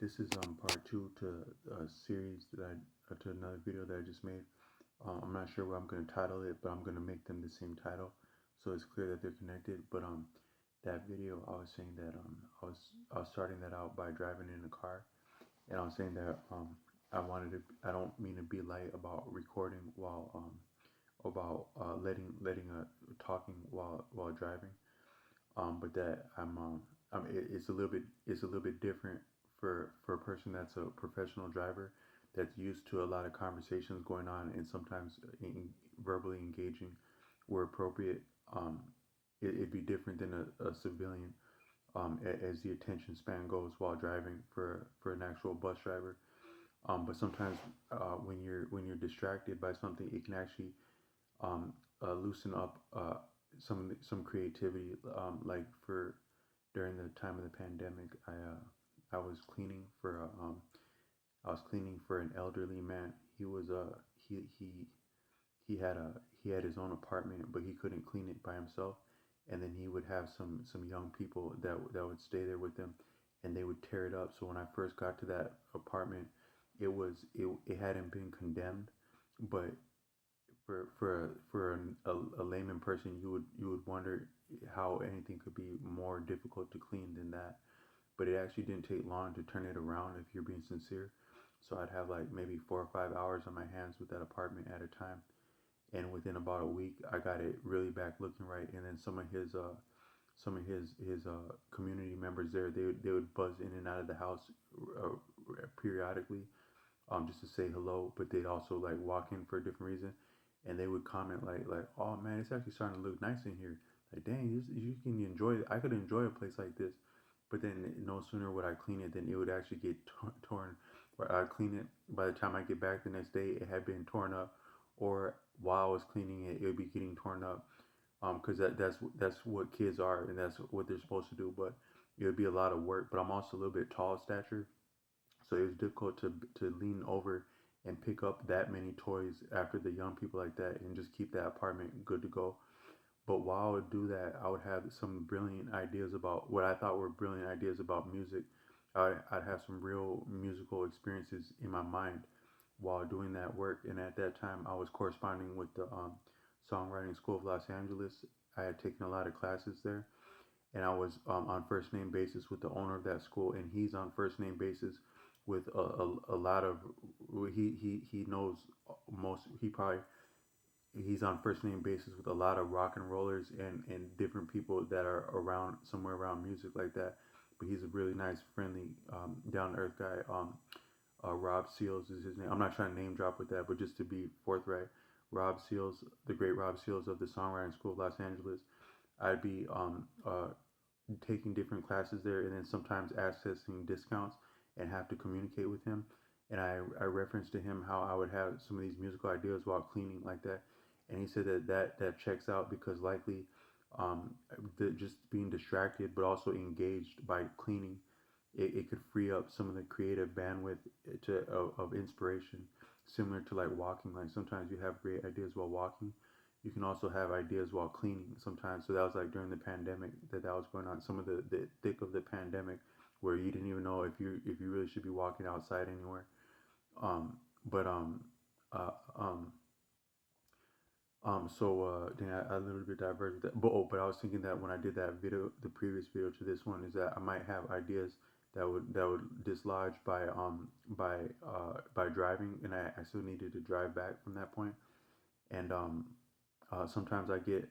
This is part two to a series to another video that I just made. I'm not sure what I'm going to title it, but I'm going to make them the same title, so it's clear that they're connected. But that video I was saying that I was starting that out by driving in a car, and I was saying that I don't mean to be light about recording while about letting talking while driving, but that it's a little bit different for a person that's a professional driver that's used to a lot of conversations going on and sometimes verbally engaging where appropriate. It'd be different than a civilian as the attention span goes while driving for an actual bus driver. But sometimes when you're distracted by something, it can actually loosen up some creativity. Like for during the time of the pandemic, I was cleaning for I was cleaning for an elderly man. He had his own apartment, but he couldn't clean it by himself. And then he would have some young people that would stay there with him, and they would tear it up. So when I first got to that apartment, it hadn't been condemned, but for a layman person, you would wonder how anything could be more difficult to clean than that. But it actually didn't take long to turn it around if you're being sincere. So I'd have like maybe 4 or 5 hours on my hands with that apartment at a time, and within about a week, I got it really back looking right. And then some of his community members there, they would buzz in and out of the house uh, periodically, just to say hello, but they'd also like walk in for a different reason, and they would comment like, oh man, it's actually starting to look nice in here. Like, dang, you can enjoy it. I could enjoy a place like this. But then no sooner would I clean it than it would actually get torn. Where I'd clean it, by the time I get back the next day, it had been torn up, or while I was cleaning it, it would be getting torn up. Because that's what kids are, and that's what they're supposed to do. But it would be a lot of work. But I'm also a little bit tall stature, so it was difficult to lean over and pick up that many toys after the young people like that and just keep that apartment good to go. But while I would do that, I would have some brilliant ideas about what I thought were brilliant ideas about music. I'd have some real musical experiences in my mind while doing that work. And at that time, I was corresponding with the Songwriting School of Los Angeles. I had taken a lot of classes there, and I was on first name basis with the owner of that school, and he's on first name basis with a lot of he knows most he probably he's on first name basis with a lot of rock and rollers and different people that are around somewhere around music like that. But he's a really nice, friendly, down to earth guy. Rob Seals is his name. I'm not trying to name drop with that, but just to be forthright, Rob Seals, the great Rob Seals of the Songwriting School of Los Angeles. I'd be taking different classes there and then sometimes accessing discounts and have to communicate with him. And I referenced to him how I would have some of these musical ideas while cleaning like that. And he said that checks out because likely just being distracted but also engaged by cleaning, it could free up some of the creative bandwidth of inspiration, similar to like walking. Like sometimes you have great ideas while walking, you can also have ideas while cleaning sometimes. So that was like during the pandemic that was going on. Some of the thick of the pandemic, where you didn't even know if you really should be walking outside anywhere. But uh, um, Dang, I a little bit diverged with that. But I was thinking that when I did that video, the previous video to this one, is that I might have ideas that would dislodge by driving, and I still needed to drive back from that point. And sometimes I get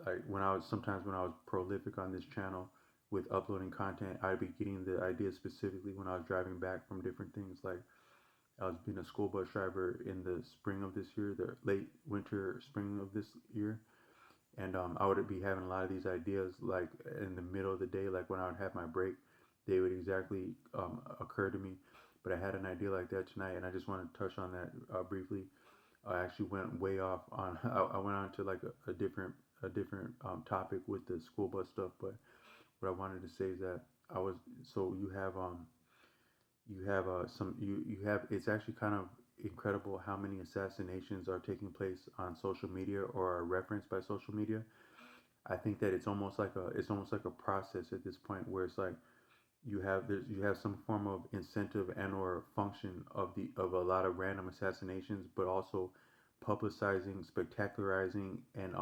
like when I was prolific on this channel with uploading content, I'd be getting the ideas specifically when I was driving back from different things. Like I was being a school bus driver in the spring of this year, the late winter spring of this year, and I would be having a lot of these ideas like in the middle of the day, like when I would have my break, they would exactly occur to me. But I had an idea like that tonight, and I just want to touch on that briefly. I actually went way off on. I went on to like a different topic with the school bus stuff. But what I wanted to say is that I was so you have some you have it's actually kind of incredible how many assassinations are taking place on social media or are referenced by social media. I think that it's almost like a process at this point where it's like you have some form of incentive and or function of a lot of random assassinations, but also publicizing, spectacularizing, and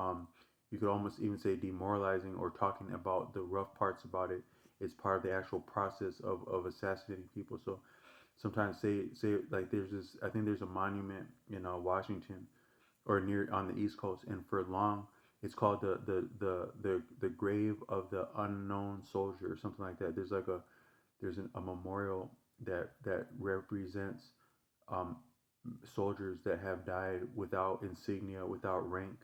you could almost even say demoralizing or talking about the rough parts about it is part of the actual process of assassinating people. So sometimes say like there's this, I think there's a monument in Washington or near on the East Coast, and for long it's called the grave of the unknown soldier or something like that. There's a memorial that represents um, soldiers that have died without insignia, without rank,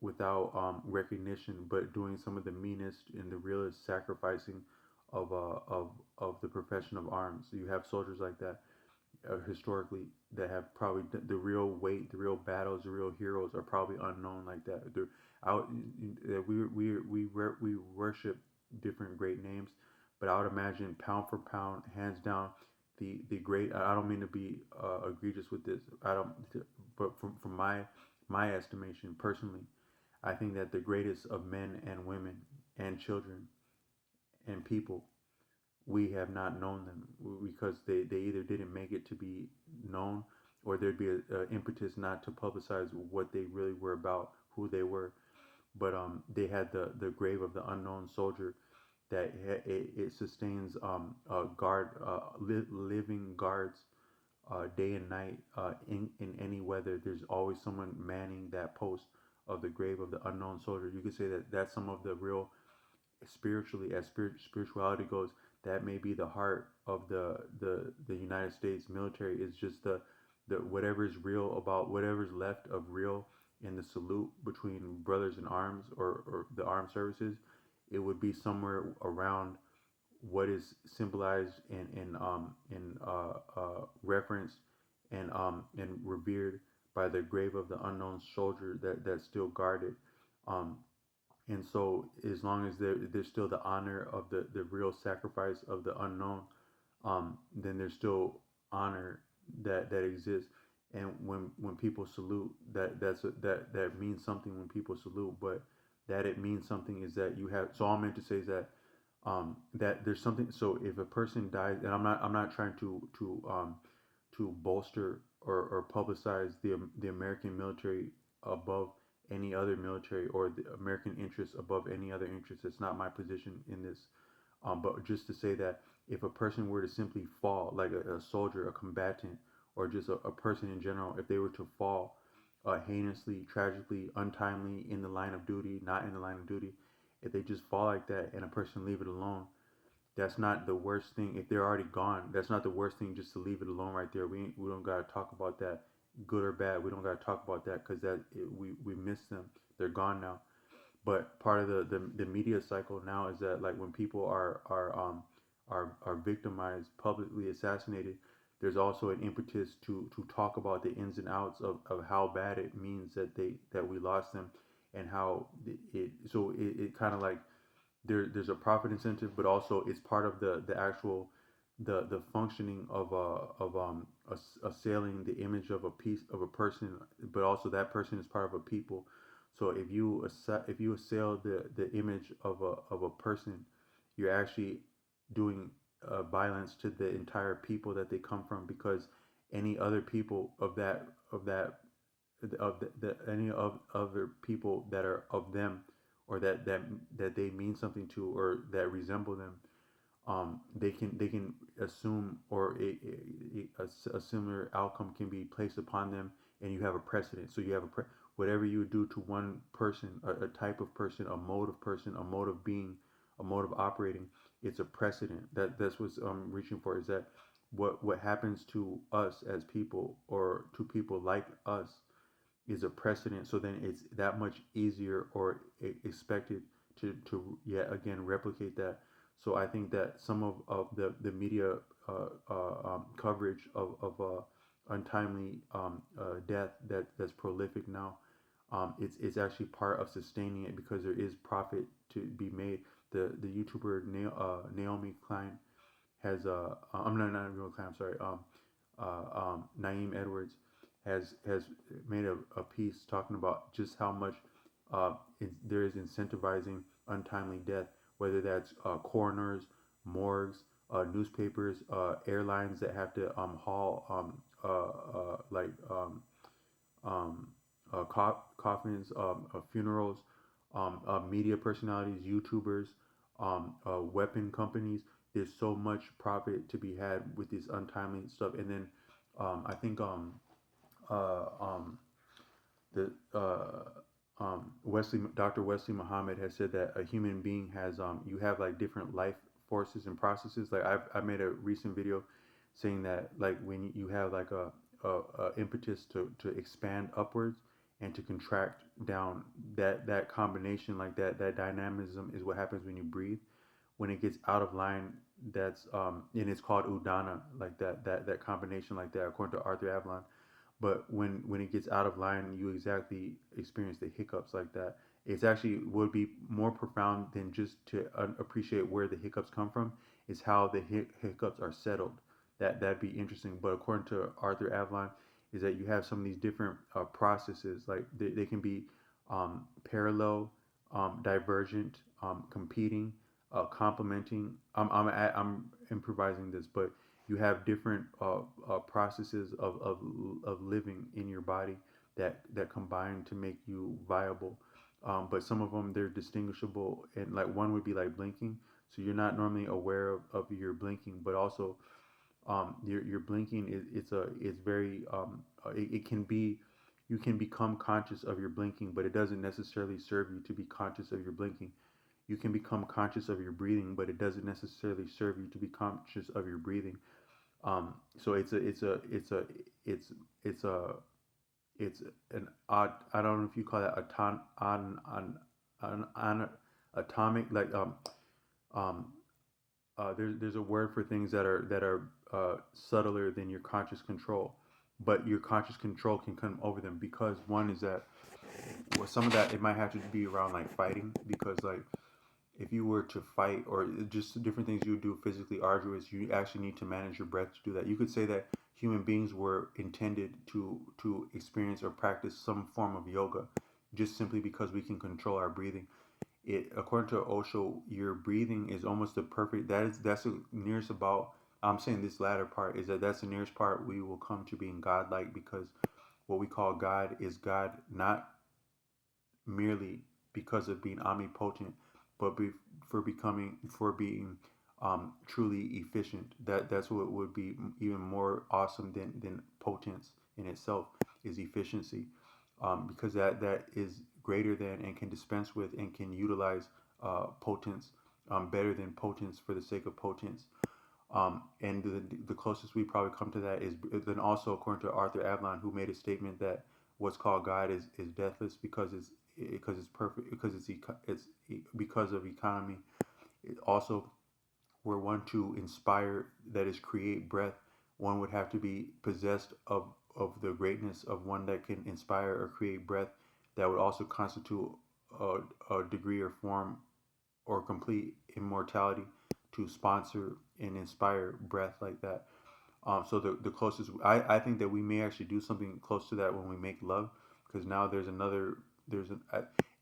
without recognition, but doing some of the meanest and the realest sacrificing of the profession of arms. So you have soldiers like that historically that have probably the real weight, the real battles, the real heroes are probably unknown like that. They're out. We worship different great names, but I would imagine pound for pound, hands down, the great. I don't mean to be egregious with this. I don't, but from my estimation personally, I think that the greatest of men and women and children and people, we have not known them because they either didn't make it to be known, or there'd be a impetus not to publicize what they really were about, who they were. But they had the grave of the unknown soldier that it sustains guard living guards day and night in any weather. There's always someone manning that post of the grave of the unknown soldier. You could say that that's some of the real spiritually, as spirituality goes, that may be the heart of the United States military. Is just the whatever's real about whatever's left of real in the salute between brothers in arms, or the armed services. It would be somewhere around what is symbolized and referenced and revered by the grave of the unknown soldier that's still guarded. Um, and so, as long as there's still the honor of the real sacrifice of the unknown, then there's still honor that exists. And when people salute, that means something when people salute. But that it means something is that you have. So all I meant to say is that there's something. So if a person dies, and I'm not trying to bolster or publicize the American military above any other military, or the American interests above any other interest. It's not my position in this. But just to say that if a person were to simply fall, like a soldier, a combatant, or just a person in general, if they were to fall heinously, tragically, untimely in the line of duty, not in the line of duty, if they just fall like that and a person leave it alone, that's not the worst thing. If they're already gone, that's not the worst thing just to leave it alone right there. We don't gotta talk about that, good or bad. We don't gotta talk about that because we miss them. They're gone now. But part of the media cycle now is that, like, when people are victimized, publicly assassinated, there's also an impetus to talk about the ins and outs of how bad it means that we lost them, and how it kind of like there's a profit incentive, but also it's part of the actual the functioning of assailing the image of a piece of a person, but also that person is part of a people. So if you assail the image of a person, you're actually doing violence to the entire people that they come from, because any other people of any of other people that are of them, or that they mean something to, or that resemble them, they can assume, or a similar outcome can be placed upon them, and you have a precedent. So you have whatever you do to one person, a type of person, a mode of person, a mode of being, a mode of operating, it's a precedent. That's what I'm reaching for, is that what happens to us as people, or to people like us, is a precedent. So then it's that much easier, or expected to yet again replicate that. So I think that some of the media coverage of untimely death that's prolific now, it's actually part of sustaining it, because there is profit to be made. The YouTuber Naomi Klein has I'm not Naomi Klein, I'm sorry, Naeem Edwards has made a piece talking about just how much there is incentivizing untimely death, whether that's coroners, morgues, newspapers, airlines that have to haul like um, coffins, funerals, media personalities, YouTubers, weapon companies. There's so much profit to be had with this untimely stuff. And then I think uh, um, the Dr. Wesley Muhammad has said that a human being has you have like different life forces and processes. Like I made a recent video saying that like when you have like a impetus to expand upwards and to contract down, that combination, like that dynamism is what happens when you breathe. When it gets out of line, that's and it's called udana, like that combination, like that, according to Arthur Avalon. But when it gets out of line, you exactly experience the hiccups like that. It's actually would be more profound than just to appreciate where the hiccups come from. Is how the hiccups are settled. That'd be interesting. But according to Arthur Avalon, is that you have some of these different processes, like they can be parallel, divergent, competing, complementing. I'm improvising this, but you have different processes of living in your body that combine to make you viable. But some of them they're distinguishable, and like one would be like blinking. So you're not normally aware of your blinking, but also your blinking is it's very it can be, you can become conscious of your blinking, but it doesn't necessarily serve you to be conscious of your blinking. You can become conscious of your breathing, but it doesn't necessarily serve you to be conscious of your breathing. So it's a it's an odd. I don't know if you call that on atomic, like um there's a word for things that are subtler than your conscious control, but your conscious control can come over them, because one is that, well, some of that it might have to be around like fighting, because like if you were to fight or just different things you would do physically arduous, you actually need to manage your breath to do that. You could say that human beings were intended to experience or practice some form of yoga, just simply because we can control our breathing. It, according to Osho, your breathing is almost the perfect. That's the nearest about. I'm saying this latter part is that that's the nearest part we will come to being godlike, because what we call God is God not merely because of being omnipotent, but for being truly efficient. That's what would be even more awesome than potence in itself, is efficiency, because that is greater than and can dispense with and can utilize potence better than potence for the sake of potence. And the closest we probably come to that is then also according to Arthur Avalon, who made a statement that what's called God is deathless, because it's perfect, because it's because of economy. It also, were one to inspire, that is create breath, one would have to be possessed of the greatness of one that can inspire or create breath. That would also constitute a, a degree or form or complete immortality to sponsor and inspire breath like that. So the closest, I think that we may actually do something close to that when we make love, because now there's an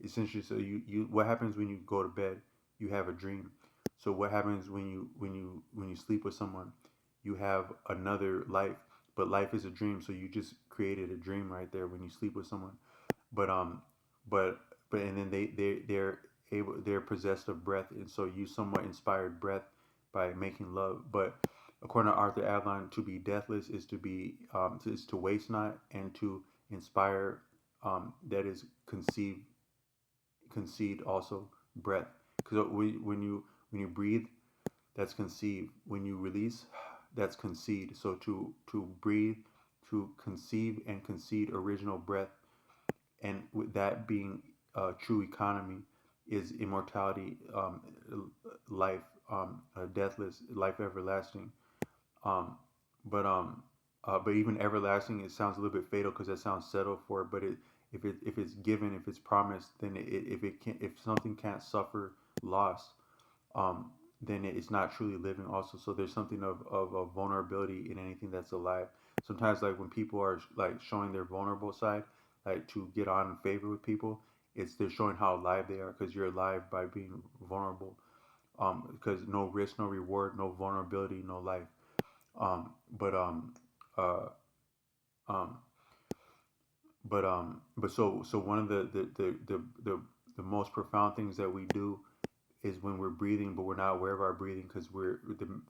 essentially, so you what happens when you go to bed, you have a dream. So what happens when you sleep with someone, you have another life, but life is a dream, so you just created a dream right there when you sleep with someone. But but and then they're possessed of breath, and so you somewhat inspired breath by making love. But according to Arthur Avalon, to be deathless is to be is to waste not, and to inspire, that is concede also breath, because when you breathe, that's conceive. When you release, that's concede. So to breathe, to conceive and concede original breath, and with that being true economy, is immortality, life, deathless, life everlasting. Um, but even everlasting, it sounds a little bit fatal because that sounds settled for it. But if it's given, if it's promised, then if it can, if something can't suffer loss, um, then it's not truly living. Also, so there's something of a vulnerability in anything that's alive. Sometimes, like when people are like showing their vulnerable side, like to get on in favor with people, it's they're showing how alive they are, because you're alive by being vulnerable. because no risk, no reward, no vulnerability, no life. Um, but uh, um, but one of the most profound things that we do is when we're breathing, but we're not aware of our breathing because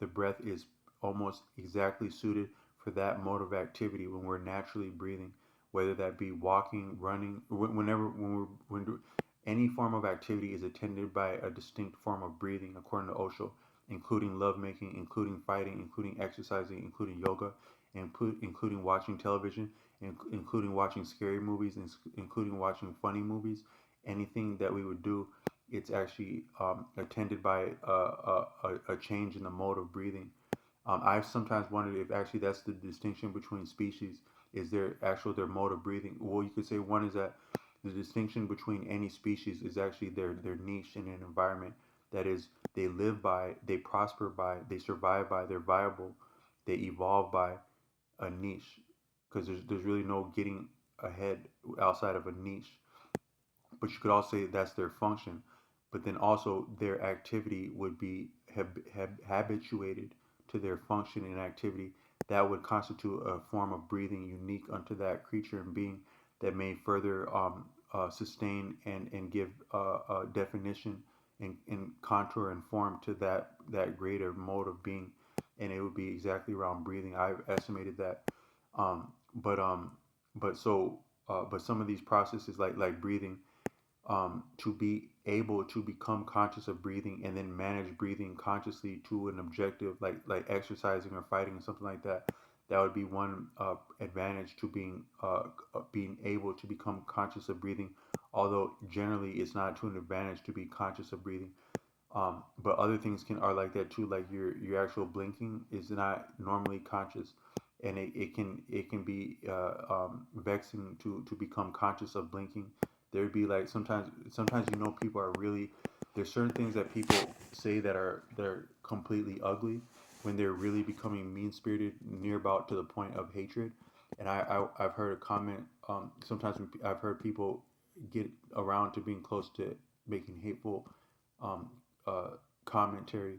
the breath is almost exactly suited for that mode of activity when we're naturally breathing, whether that be walking, running, whenever when any form of activity is attended by a distinct form of breathing, according to Osho, including lovemaking, including fighting, including exercising, including yoga, including watching television, including watching scary movies, including watching funny movies. Anything that we would do, it's actually attended by a change in the mode of breathing. I've sometimes wondered if actually that's the distinction between species. Is their mode of breathing? Well, you could say one is that the distinction between any species is actually their niche in an environment that is they live by, they prosper by, they survive by, they're viable, they evolve by a niche because there's really no getting ahead outside of a niche. But you could also say that's their function. But then also their activity would be habituated to their function and activity. That would constitute a form of breathing unique unto that creature and being that may further sustain and give definition and contour and form to that greater mode of being. And it would be exactly around breathing. I've estimated that. Um, but but so but some of these processes like breathing, to be able to become conscious of breathing and then manage breathing consciously to an objective like exercising or fighting or something like that, that would be one advantage to being able to become conscious of breathing, although generally it's not to an advantage to be conscious of breathing. But other things are like that too, like your actual blinking is not normally conscious, and it can be vexing to become conscious of blinking. There'd be like sometimes people are really, there's certain things that people say that are completely ugly when they're really becoming mean spirited near about to the point of hatred. And I've heard a comment, sometimes I've heard people get around to being close to making hateful um, uh, commentary,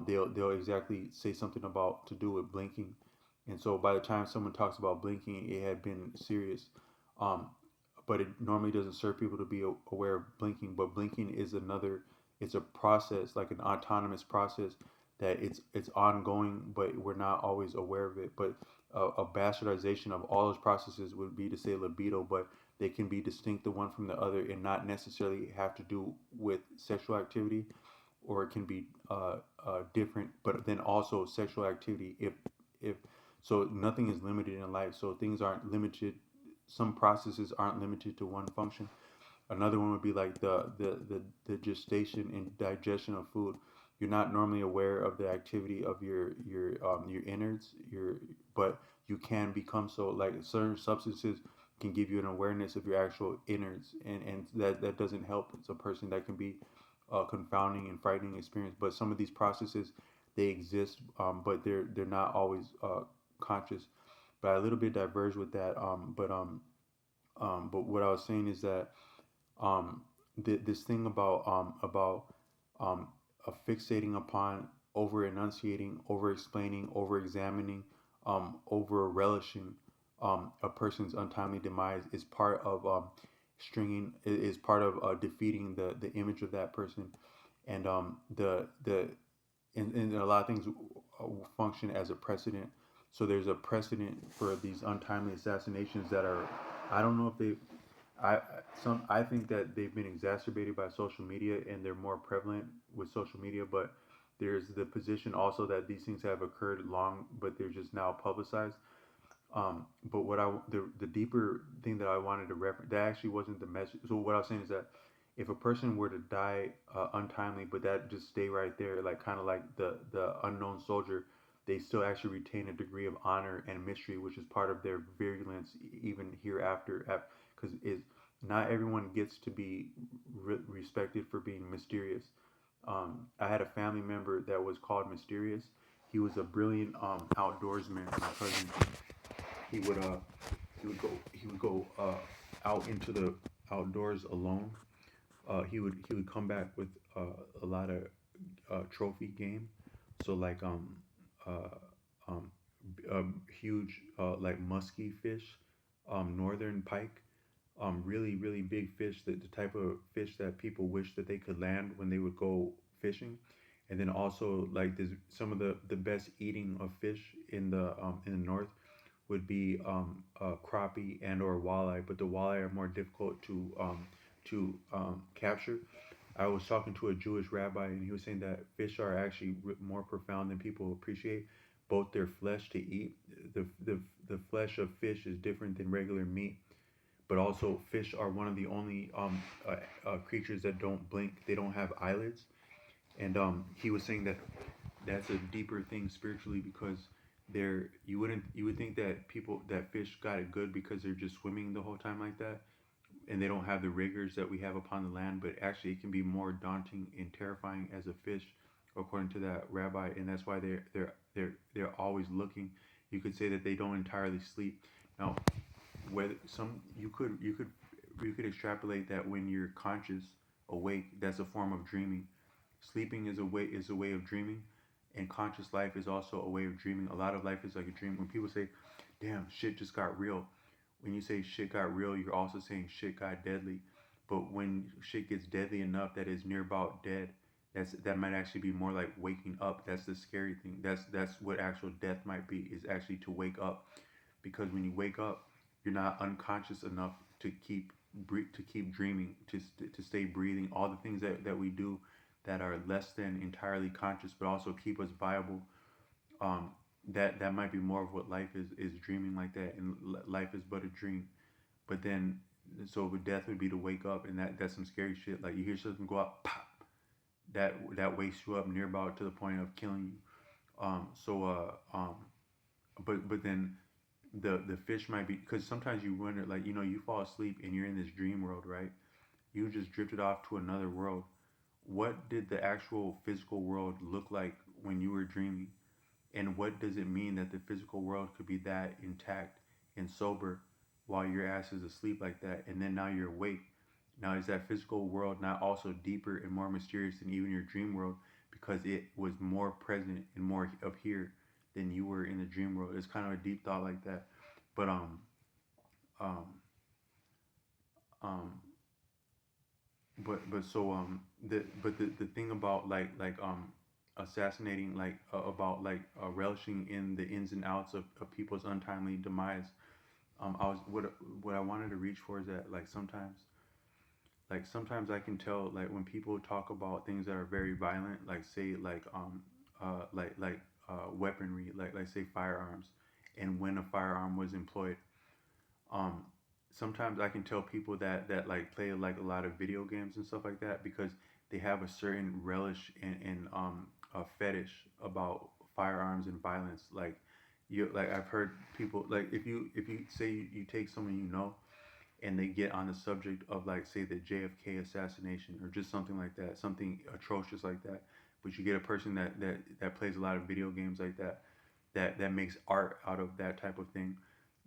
they'll exactly say something about to do with blinking, and so by the time someone talks about blinking, it had been serious. Um, but it normally doesn't serve people to be aware of blinking. But blinking is another. It's a process, like an autonomous process that it's ongoing, but we're not always aware of it. But a bastardization of all those processes would be to say libido, but they can be distinct the one from the other and not necessarily have to do with sexual activity, or it can be different, but then also sexual activity. If so, nothing is limited in life. So things aren't limited. Some processes aren't limited to one function. Another one would be like the gestation and digestion of food. You're not normally aware of the activity of your innards, but you can become so. Like certain substances can give you an awareness of your actual innards, and that doesn't help as a person. That can be a confounding and frightening experience. But some of these processes, they exist, but they're not always conscious. But I a little bit diverge with that. But what I was saying is that um, this thing about fixating upon, over enunciating, over explaining, over examining, over relishing a person's untimely demise is part of stringing is part of defeating the image of that person, and the and a lot of things function as a precedent. So there's a precedent for these untimely assassinations that are, I don't know if they, I I think that they've been exacerbated by social media and they're more prevalent with social media, but there's the position also that these things have occurred long, but they're just now publicized. But the deeper thing that I wanted to reference, that actually wasn't the message. So what I was saying is that if a person were to die untimely, but that just stay right there, like kind of like the unknown soldier, they still actually retain a degree of honor and mystery, which is part of their virulence even hereafter. Because is not everyone gets to be respected for being mysterious. I had a family member that was called Mysterious. He was a brilliant outdoorsman. My cousin, he would uh he would go out into the outdoors alone. He would come back with a lot of trophy game. So like uh, um, huge like musky fish, northern pike, really big fish, the type of fish that people wish that they could land when they would go fishing. And then also like there's some of the best eating of fish in the north would be crappie and or walleye, but the walleye are more difficult to capture. I was talking to a Jewish rabbi, and he was saying that fish are actually more profound than people appreciate. Both their flesh to eat, the flesh of fish is different than regular meat, but also fish are one of the only creatures that don't blink. They don't have eyelids, and he was saying that that's a deeper thing spiritually because they're you would think that people that fish got it good because they're just swimming the whole time like that and they don't have the rigors that we have upon the land, but actually it can be more daunting and terrifying as a fish, according to that rabbi, and that's why they're always looking. You could say that they don't entirely sleep. Now, whether some you could extrapolate that when you're conscious, awake, that's a form of dreaming. Sleeping is a way of dreaming, and conscious life is also a way of dreaming. A lot of life is like a dream. When people say, "Damn, shit just got real," when you say shit got real, you're also saying shit got deadly. But when shit gets deadly enough that is near about dead, that might actually be more like waking up. That's the scary thing. That's what actual death might be, is actually to wake up. Because when you wake up, you're not unconscious enough to keep dreaming, to stay breathing. All the things that we do that are less than entirely conscious, but also keep us viable. Um, that might be more of what life is dreaming like that, and life is but a dream. But then, so with death would be to wake up, and that's some scary shit. Like you hear something go up, pop, that wakes you up near about to the point of killing you. But then the fish might be, because sometimes you wonder, like, you fall asleep and you're in this dream world, right? You just drifted off to another world. What did the actual physical world look like when you were dreaming? And what does it mean that the physical world could be that intact and sober while your ass is asleep like that, and then now you're awake? Now, is that physical world not also deeper and more mysterious than even your dream world because it was more present and more of here than you were in the dream world? It's kind of a deep thought like that. But um um the thing about assassinating, like about relishing in the ins and outs of people's untimely demise. I was what I wanted to reach for is that sometimes I can tell, like, when people talk about things that are very violent, like say weaponry, like say firearms, and when a firearm was employed. um Sometimes I can tell people that like play like a lot of video games and stuff like that because they have a certain relish and a fetish about firearms and violence. Like I've heard people, like, if you say you take someone and they get on the subject of, like, say, the JFK assassination or just something like that, something atrocious like that, but you get a person that plays a lot of video games like that makes art out of that type of thing.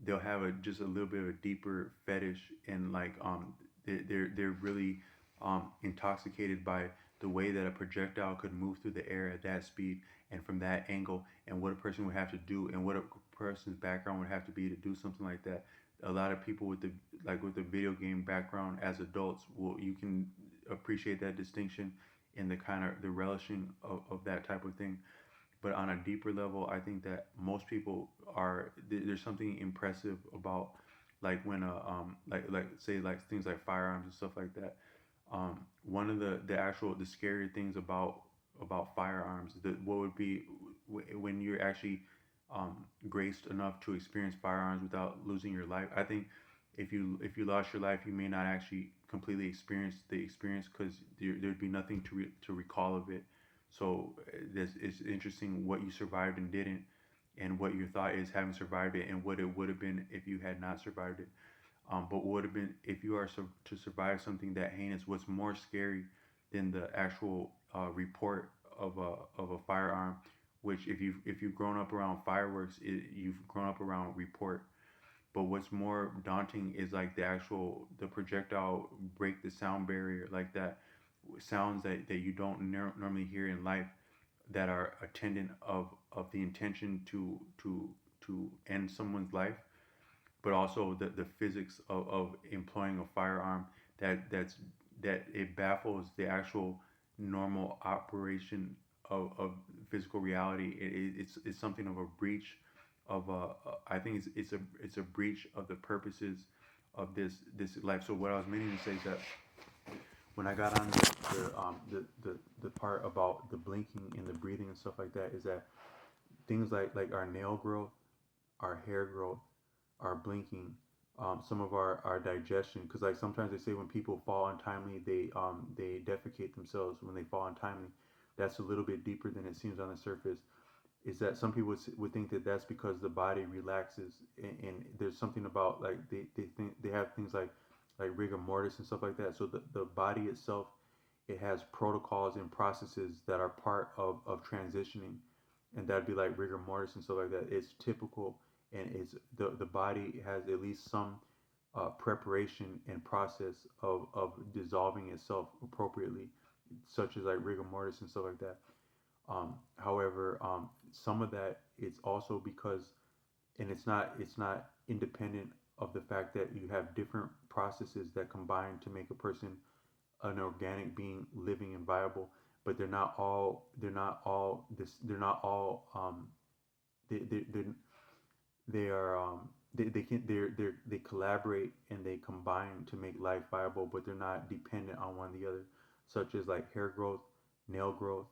They'll have just a little bit of a deeper fetish, and they're really intoxicated by the way that a projectile could move through the air at that speed and from that angle, and what a person would have to do and what a person's background would have to be to do something like that. A lot of people with the video game background as adults, will you can appreciate that distinction in the kind of the relishing of that type of thing. But on a deeper level, I think that most people there's something impressive about, like, when like say, like, things like firearms and stuff like that. One of the scarier things about firearms, what would be when you're actually graced enough to experience firearms without losing your life. I think if you lost your life, you may not actually completely experience the experience because there'd be nothing to recall of it. So it's interesting what you survived and didn't, and what your thought is having survived it, and what it would have been if you had not survived it. But what would have been if you are to survive something that heinous? What's more scary than the actual report of a firearm? Which, if you've grown up around fireworks, you've grown up around report. But what's more daunting is, like, the projectile break the sound barrier like that. sounds that you don't normally hear in life that are attendant of the intention to end someone's life, but also the physics of employing a firearm that it baffles the actual normal operation of physical reality. It's something of a breach of I think it's a breach of the purposes of this life. So what I was meaning to say is that when I got on the part about the blinking and the breathing and stuff like that, is that things like our nail growth, our hair growth, our blinking, some of our digestion. Because like sometimes they say when people fall untimely, they defecate themselves when they fall untimely. That's a little bit deeper than it seems on the surface. Is that some people would think that that's because the body relaxes, and there's something about like they think they have things like rigor mortis and stuff like that. So the body itself, it has protocols and processes that are part of transitioning, and that'd be like rigor mortis and stuff like that. It's typical, and it's the body has at least some preparation and process of dissolving itself appropriately, such as like rigor mortis and stuff like that. However, some of that it's also because, and it's not independent of the fact that you have different processes that combine to make a person an organic being, living and viable. But they're not all they are they can they collaborate and they combine to make life viable, but they're not dependent on one or the other, such as like hair growth, nail growth,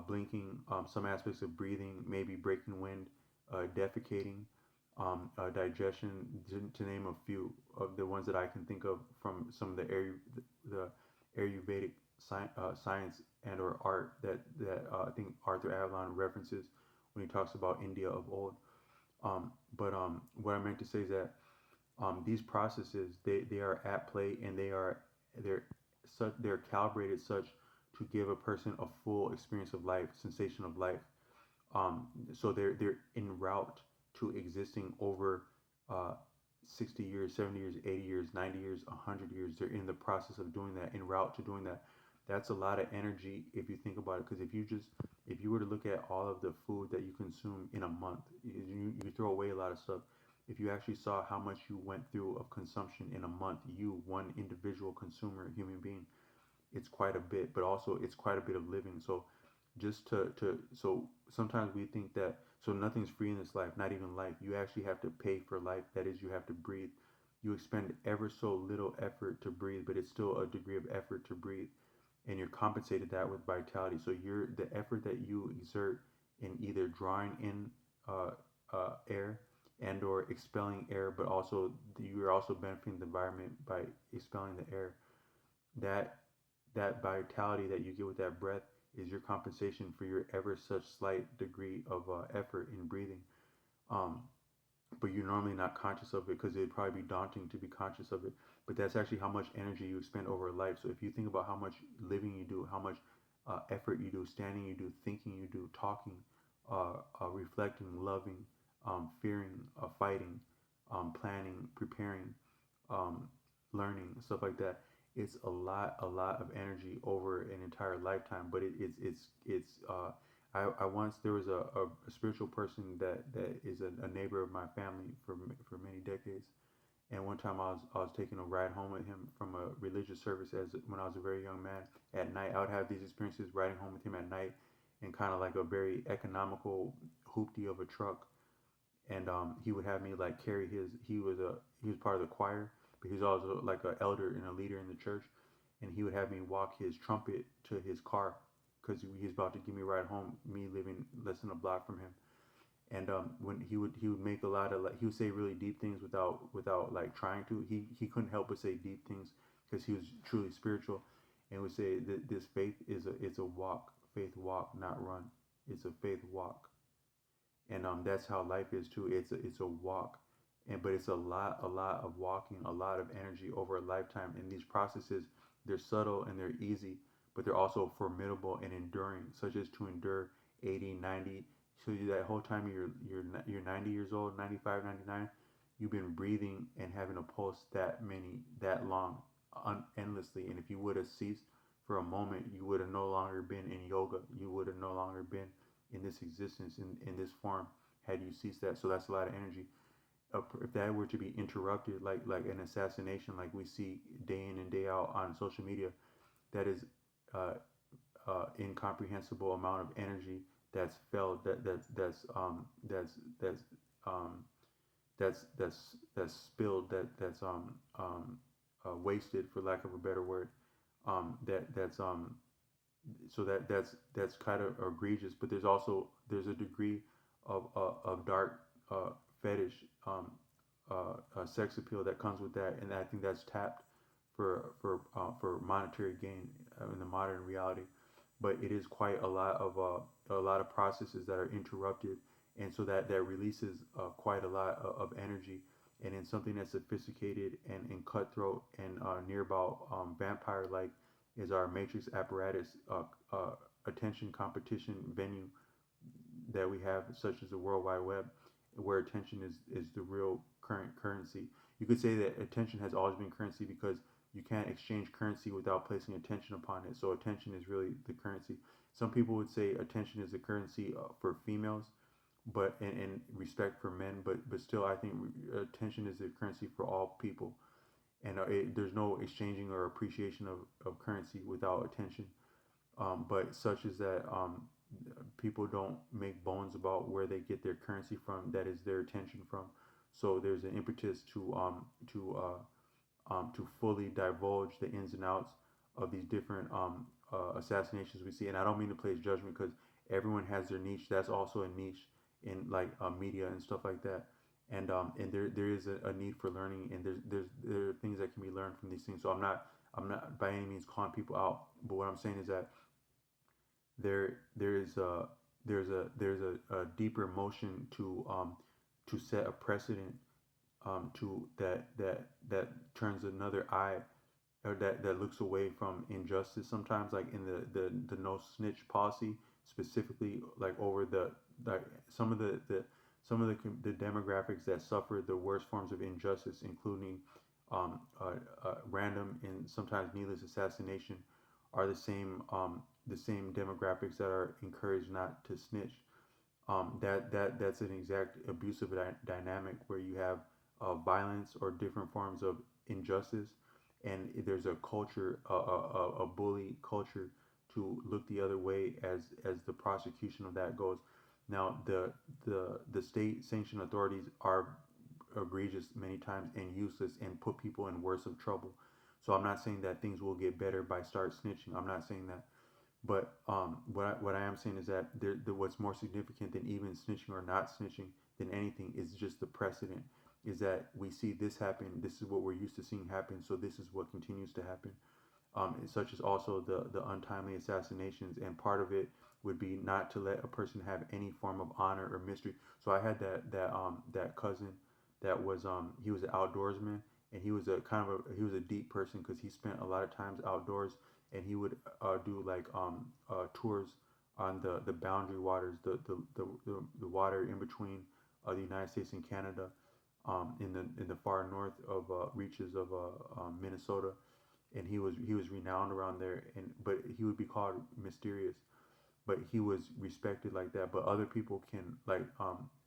blinking, some aspects of breathing, maybe breaking wind, defecating, digestion, to name a few of the ones that I can think of from some of the Ayurvedic science and or art that I think Arthur Avalon references when he talks about India of old. But what I meant to say is that these processes they are at play, and they're they're calibrated such to give a person a full experience of life, sensation of life. So they're en route to existing over uh, 60 years, 70 years, 80 years, 90 years, 100 years. They're in the process of doing that, en route to doing that. That's a lot of energy if you think about it. Because if you were to look at all of the food that you consume in a month, you throw away a lot of stuff. If you actually saw how much you went through of consumption in a month, you, one individual consumer, human being, it's quite a bit, but also it's quite a bit of living. So just to so sometimes we think that so nothing's free in this life, not even life. You actually have to pay for life. That is, you have to breathe. You expend ever so little effort to breathe, but it's still a degree of effort to breathe, and you're compensated that with vitality. So you're the effort that you exert in either drawing in uh, air and or expelling air, but also you're also benefiting the environment by expelling the air. That that vitality that you get with that breath is your compensation for your ever such slight degree of effort in breathing. Um, but you're normally not conscious of it because it'd probably be daunting to be conscious of it. But that's actually how much energy you spend over a life. So if you think about how much living you do, how much effort you do, standing you do, thinking you do, talking, reflecting, loving, fearing, fighting, planning, preparing, um, learning, stuff like that. It's a lot of energy over an entire lifetime. But I once there was a spiritual person that is a neighbor of my family for many decades, and one time I was taking a ride home with him from a religious service as when I was a very young man. At night, I would have these experiences riding home with him at night, in kind of like a very economical hoopty of a truck, and he would have me like carry his. He was part of the choir, but he was also like an elder and a leader in the church, and he would have me walk his trumpet to his car because he was about to give me a ride home. Me living less than a block from him, and when he would make a lot of like he would say really deep things without like trying to. He couldn't help but say deep things because he was truly spiritual, and would say that this faith is a walk, faith walk, not run. It's a faith walk, and that's how life is too. It's a walk, and but it's a lot of walking, a lot of energy over a lifetime. And these processes, they're subtle and they're easy, but they're also formidable and enduring, such as to endure 80, 90. So that whole time you're 90 years old, 95, 99, you've been breathing and having a pulse that long, endlessly. And if you would have ceased, for a moment, you would have no longer been in yoga. You would have no longer been in this existence, in this form, had you ceased that. So that's a lot of energy. If that were to be interrupted, like an assassination, like we see day in and day out on social media, that is uh, incomprehensible amount of energy that's felt that's um, that's spilled that's wasted, for lack of a better word. That's so that's kind of egregious. But there's a degree of dark fetish, sex appeal that comes with that, and I think that's tapped for monetary gain in the modern reality. But it is quite a lot of processes that are interrupted, and so that releases quite a lot of energy. And in something that's sophisticated and cutthroat and near about vampire like is our matrix apparatus attention competition venue that we have, such as the World Wide Web, where attention is the real current currency. You could say that attention has always been currency because you can't exchange currency without placing attention upon it. So attention is really the currency. Some people would say attention is the currency for females, but and respect for men. But still, I think attention is the currency for all people. And there's no exchanging or appreciation of currency without attention. But such as that, people don't make bones about where they get their currency from. That is their attention from. So there's an impetus to fully divulge the ins and outs of these different assassinations we see. And I don't mean to place judgment because everyone has their niche. That's also a niche in like media and stuff like that. And there is a need for learning, and there are things that can be learned from these things. So I'm not by any means calling people out, but what I'm saying is that there is a deeper motion to set a precedent, to that turns another eye, or that looks away from injustice sometimes, like in the no snitch policy, specifically like over the like some of the demographics that suffer the worst forms of injustice, including random and sometimes needless assassination, are the same demographics that are encouraged not to snitch. That's an exact abusive dynamic where you have violence or different forms of injustice, and there's a culture, a bully culture, to look the other way as the prosecution of that goes. Now, the state sanctioned authorities are egregious many times and useless and put people in worse of trouble. So I'm not saying that things will get better by start snitching. I'm not saying that. But what I am saying is that what's more significant than even snitching or not snitching than anything is just the precedent. Is that we see this happen. This is what we're used to seeing happen. So this is what continues to happen. Such as also the untimely assassinations, and part of it would be not to let a person have any form of honor or mystery. So I had that cousin that was he was an outdoorsman, and he was a kind of he was a deep person because he spent a lot of times outdoors, and he would do like tours on the boundary waters, the water in between the United States and Canada, in the far north of reaches of Minnesota. And he was renowned around there, and but he would be called mysterious, but he was respected like that. But other people can like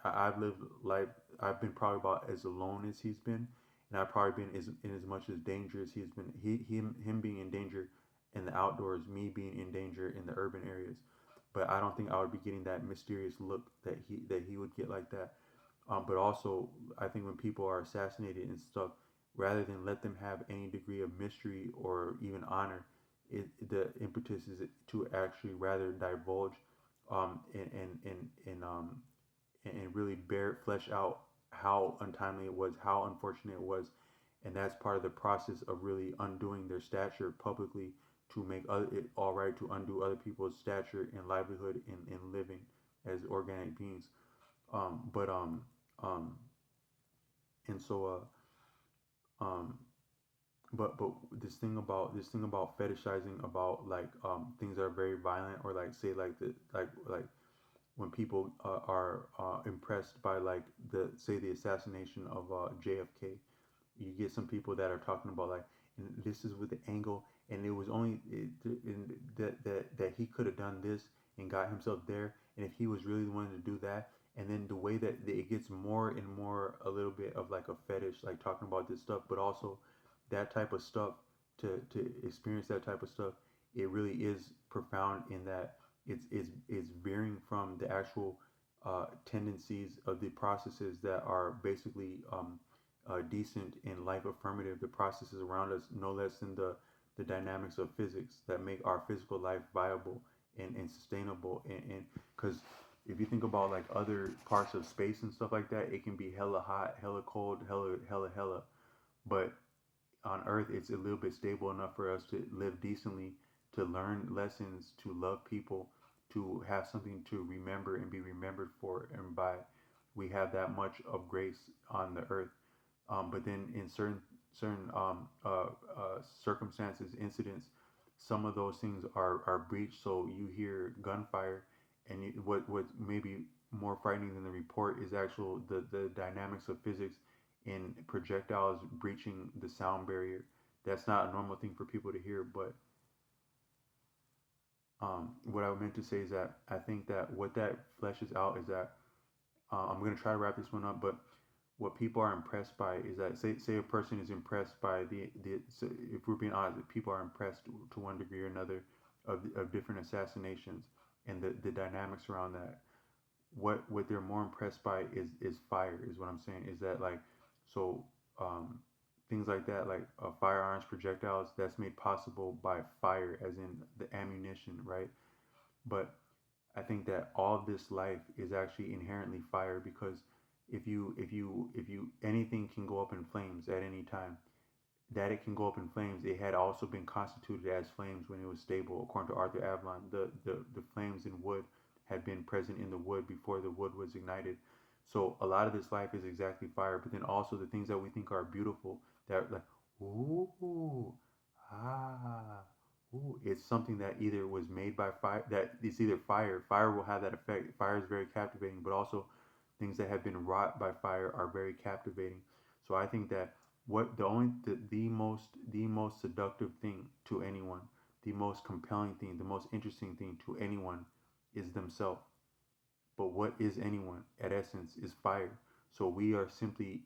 I've lived life. I've been probably about as alone as he's been, and I've probably been in as much as danger as he's been. Him being in danger in the outdoors, me being in danger in the urban areas. But I don't think I would be getting that mysterious look that he would get like that. But also, I think when people are assassinated and stuff, rather than let them have any degree of mystery or even honor, the impetus is to actually rather divulge, and really flesh out how untimely it was, how unfortunate it was, and that's part of the process of really undoing their stature publicly, to make it all right to undo other people's stature and livelihood in living as organic beings. But and so um but this thing about fetishizing about like things that are very violent, or like say like the like when people are impressed by like the assassination of JFK, you get some people that are talking about like, and this is with the angle, and it was only that he could have done this and got himself there, and if he was really the one to do that, and then the way that it gets more and more a little bit of like a fetish, like talking about this stuff, but also that type of stuff, to experience that type of stuff, it really is profound in that it's veering from the actual tendencies of the processes that are basically decent and life affirmative, the processes around us, no less than the dynamics of physics that make our physical life viable and sustainable. And because if you think about like other parts of space and stuff like that, it can be hella hot, hella cold, hella. But on Earth, it's a little bit stable enough for us to live decently, to learn lessons, to love people, to have something to remember and be remembered for. And by we have that much of grace on the Earth. But then in certain circumstances, incidents, some of those things are breached. So you hear gunfire, and what's maybe more frightening than the report is actual the dynamics of physics in projectiles breaching the sound barrier. That's not a normal thing for people to hear. But what I meant to say is that I think that what that fleshes out is that I'm going to try to wrap this one up, but what people are impressed by is that say a person is impressed by the so if we're being honest, people are impressed to one degree or another of different assassinations and the dynamics around that. What they're more impressed by is fire, is what I'm saying, is that like so um, things like that, like firearms, projectiles, that's made possible by fire, as in the ammunition, right? But I think that all of this life is actually inherently fire, because if you anything can go up in flames at any time. That it can go up in flames, it had also been constituted as flames when it was stable, according to Arthur Avalon. The flames in wood had been present in the wood before the wood was ignited. So a lot of this life is exactly fire, but then also the things that we think are beautiful, that like ooh, ah, ooh, it's something that either was made by fire, that it's either fire. Fire will have that effect. Fire is very captivating, but also things that have been wrought by fire are very captivating. So I think that what the only the most seductive thing to anyone, the most compelling thing, the most interesting thing to anyone is themselves. But what is anyone at essence is fire. So we are simply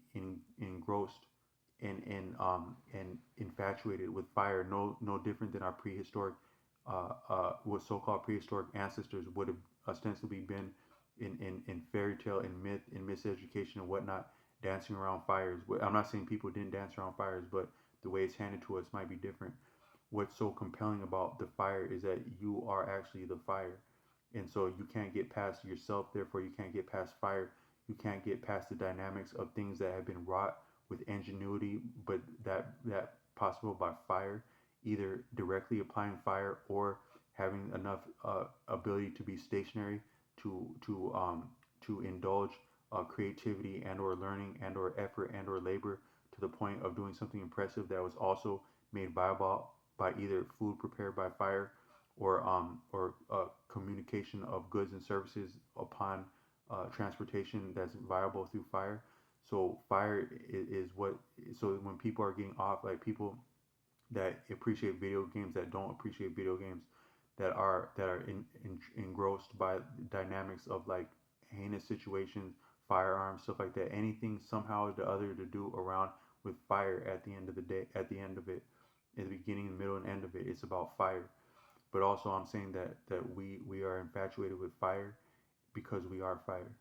engrossed and infatuated with fire, no different than our prehistoric what so-called prehistoric ancestors would have ostensibly been in fairy tale and myth and miseducation and whatnot, dancing around fires. I'm not saying people didn't dance around fires, but the way it's handed to us might be different. What's so compelling about the fire is that you are actually the fire. And so you can't get past yourself, therefore you can't get past fire. You can't get past the dynamics of things that have been wrought with ingenuity, but that possible by fire, either directly applying fire or having enough ability to be stationary to indulge creativity and or learning and or effort and or labor to the point of doing something impressive that was also made viable by either food prepared by fire or communication of goods and services upon transportation that's viable through fire. So fire is what. So when people are getting off, like people that appreciate video games, that don't appreciate video games, that are engrossed by dynamics of like heinous situations, firearms, stuff like that. Anything somehow or the other to do around with fire at the end of the day, at the end of it, in the beginning, the middle, and end of it, it's about fire. But also, I'm saying that we are infatuated with fire because we are fire.